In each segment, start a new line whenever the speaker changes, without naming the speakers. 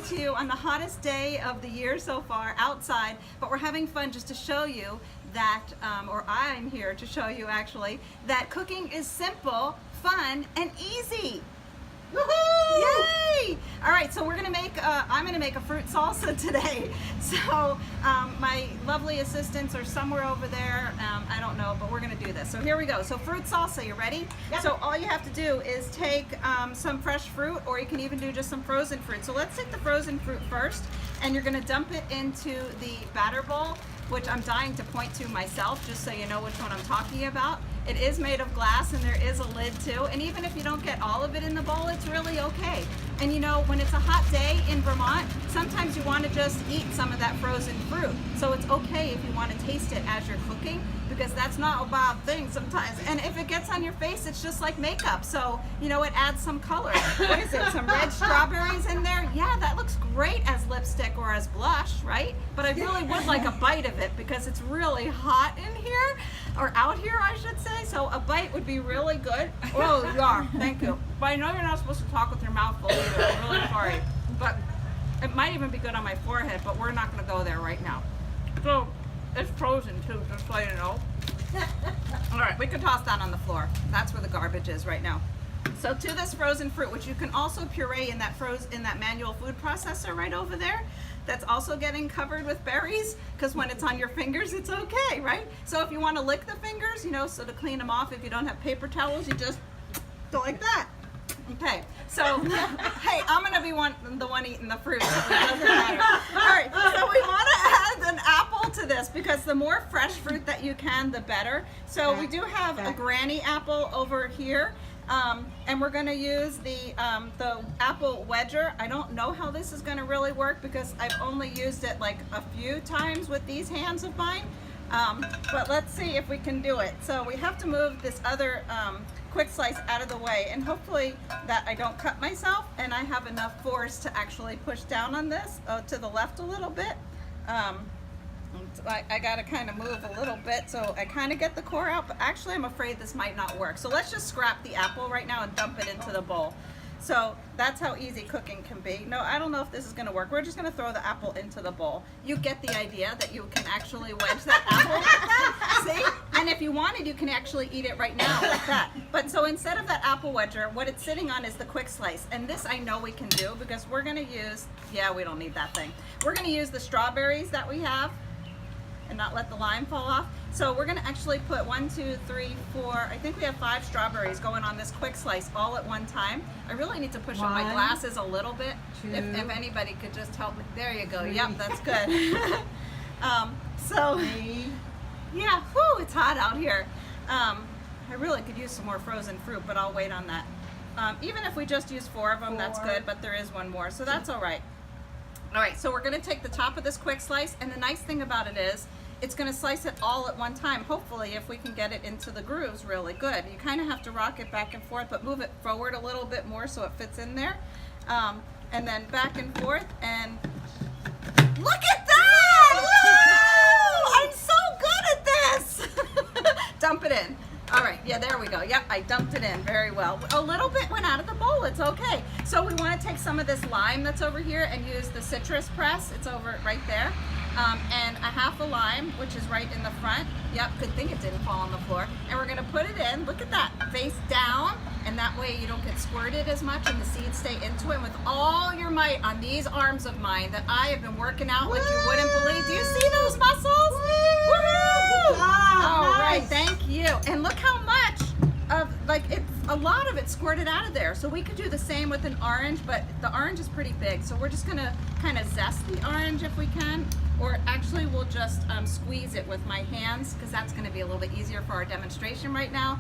to you on the hottest day of the year so far outside, but we're having fun just to show you that, or I'm here to show you actually, that cooking is simple, fun, and easy. Woohoo! Yay! All right, so we're gonna make, I'm gonna make a fruit salsa today. So my lovely assistants are somewhere over there. I don't know, but we're gonna do this. So here we go. So fruit salsa, you ready? Yep. So all you have to do is take some fresh fruit, or you can even do just some frozen fruit. So let's take the frozen fruit first, and you're gonna dump it into the batter bowl, which I'm dying to point to myself, just so you know which one I'm talking about. It is made of glass and there is a lid too, and even if you don't get all of it in the bowl, it's really okay. And you know, when it's a hot day in Vermont, sometimes you want to just eat some of that frozen fruit. So it's okay if you want to taste it as you're cooking, because that's not a bad thing sometimes. And if it gets on your face, it's just like makeup. So, you know, it adds some color. What is it, some red strawberries in there? Yeah, that looks great as lipstick or as blush, right? But I really would like a bite of it because it's really hot in here, or out here, I should say. So a bite would be really good. Oh, you are, thank you. But I know you're not supposed to talk with your mouth full either. I'm really sorry. But it might even be good on my forehead, but we're not gonna go there right now. So, it's frozen too, just so you know. All right, we can toss that on the floor. That's where the garbage is right now. So to this frozen fruit, which you can also puree in that manual food processor right over there, that's also getting covered with berries, because when it's on your fingers, it's okay, right? So if you want to lick the fingers, you know, so to clean them off, if you don't have paper towels, you just go like that. Okay, so hey, I'm gonna be the one eating the fruit, so it doesn't matter. All right, so we want to add an apple to this, because the more fresh fruit that you can, the better. So we do have a granny apple over here, and we're gonna use the apple wedger. I don't know how this is gonna really work, because I've only used it like a few times with these hands of mine. But let's see if we can do it. So we have to move this other quick slice out of the way, and hopefully that I don't cut myself and I have enough force to actually push down on this to the left a little bit. I gotta kind of move a little bit so I kind of get the core out, but actually I'm afraid this might not work. So let's just scrap the apple right now and dump it into the bowl. So that's how easy cooking can be. No, I don't know if this is gonna work. We're just gonna throw the apple into the bowl. You get the idea that you can actually wedge that apple. See? And if you wanted, you can actually eat it right now like that. But so instead of that apple wedger, what it's sitting on is the quick slice. And this I know we can do, because we're gonna use, yeah, we don't need that thing. We're gonna use the strawberries that we have and not let the lime fall off. So we're gonna actually put 1, 2, 3, 4, I think we have 5 strawberries going on this quick slice all at one time. I really need to push up my glasses a little bit. If anybody could just help me. There you go, yep, that's good. So, yeah, whew, it's hot out here. I really could use some more frozen fruit, but I'll wait on that. Even if we just use 4 of them, that's good, but there is one more, so that's all right. All right, so we're gonna take the top of this quick slice, and the nice thing about it is, it's gonna slice it all at one time, hopefully, if we can get it into the grooves really good. You kind of have to rock it back and forth, but move it forward a little bit more so it fits in there. And then back and forth, and look at that! Woo! I'm so good at this! Dump it in. All right, yeah, there we go. Yep, I dumped it in very well. A little bit went out of the bowl, it's okay. So we want to take some of this lime that's over here and use the citrus press. It's over right there. And a half a lime, which is right in the front. Yep, good thing it didn't fall on the floor. And we're gonna put it in, look at that, face down, and that way you don't get squirted as much and the seeds stay into it. And with all your might on these arms of mine that I have been working out like you wouldn't believe. Do you see those muscles? Woohoo! All right, thank you. And look how much of, like, it's a lot of it squirted out of there. So we could do the same with an orange, but the orange is pretty big. So we're just gonna kind of zest the orange if we can. Or actually we'll just squeeze it with my hands, because that's gonna be a little bit easier for our demonstration right now.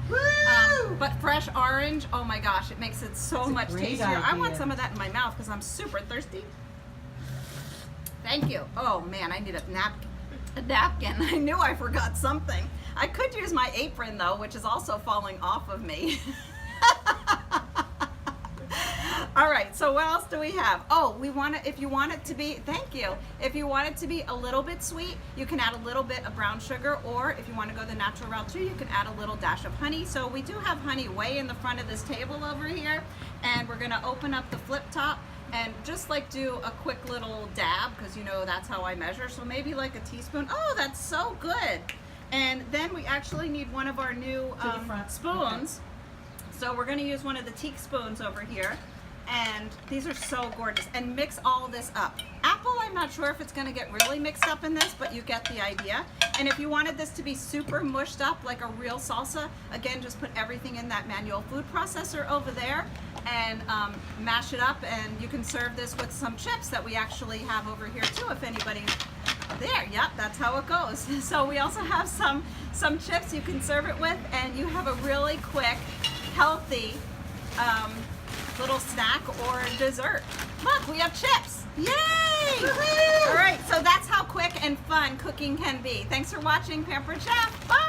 But fresh orange, oh my gosh, it makes it so much tastier. Idea. I want some of that in my mouth because I'm super thirsty. Thank you. Oh man, I need a napkin. I knew I forgot something. I could use my apron though, which is also falling off of me. All right, so what else do we have? Oh, we want it, if you want it to be, thank you. If you want it to be a little bit sweet, you can add a little bit of brown sugar, or if you want to go the natural route too, you can add a little dash of honey. So we do have honey way in the front of this table over here, and we're gonna open up the flip top and just like do a quick little dab, because you know that's how I measure. So maybe like a teaspoon. Oh, that's so good. And then we actually need one of our new spoons. Okay. So we're going to use one of the teak spoons over here. And these are so gorgeous. And mix all this up. Apple, I'm not sure if it's going to get really mixed up in this, but you get the idea. And if you wanted this to be super mushed up like a real salsa, again, just put everything in that manual food processor over there and mash it up. And you can serve this with some chips that we actually have over here too, if anybody's there. Yep, that's how it goes. So we also have some chips you can serve it with, and you have a really quick, healthy little snack or dessert. Look, we have chips. Yay! Woohoo! All right, so that's how quick and fun cooking can be. Thanks for watching Pampered Chef. Bye!